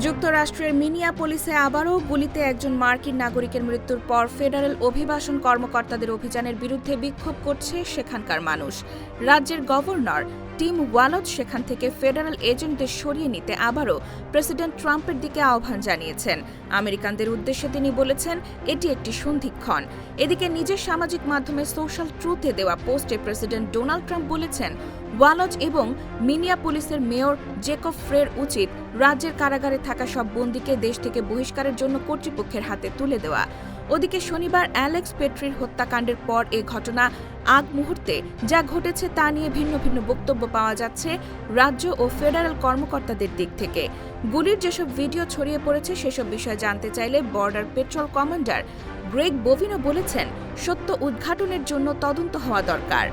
যুক্তরাষ্ট্রের মিনিয়াপোলিসে আবারও গুলিতে একজন মার্কিন নাগরিকের মৃত্যুর পর ফেডারেল অভিবাসন কর্মকর্তাদের অভিযানের বিরুদ্ধে বিক্ষোভ করছে সেখানকার মানুষ। রাজ্যের গভর্নর টিম ওয়ালজ সেখান থেকে ফেডারেল এজেন্টদের সরিয়ে নিতে আবারও প্রেসিডেন্ট ট্রাম্পের দিকে আহ্বান জানিয়েছেন। আমেরিকানদের উদ্দেশ্যে তিনি বলেছেন, এটি একটি সন্ধিক্ষণ। এদিকে নিজের সামাজিক মাধ্যমে সোশ্যাল ট্রুথে দেওয়া পোস্টে প্রেসিডেন্ট ডোনাল্ড ট্রাম্প বলেছেন, ওয়ালজ এবং মিনিয়াপোলিসের মেয়র জেকব ফ্রের উচিত রাজ্যের কারাগারে থাকা সব বন্দীকে দেশ থেকে বহিষ্কারের জন্য কর্তৃপক্ষের হাতে তুলে দেওয়া। ওদিকে শনিবার অ্যালেক্স পেট্রির হত্যাকাণ্ডের পর এ ঘটনা আগ মুহূর্তে যা ঘটেছে তা নিয়ে ভিন্ন ভিন্ন বক্তব্য পাওয়া যাচ্ছে রাজ্য ও ফেডারেল কর্মকর্তাদের দিক থেকে। গুলির যেসব ভিডিও ছড়িয়ে পড়েছে সেসব বিষয়ে জানতে চাইলে বর্ডার পেট্রোল কমান্ডার গ্রেগ বোভিনো বলেছেন, সত্য উদ্ঘাটনের জন্য তদন্ত হওয়া দরকার।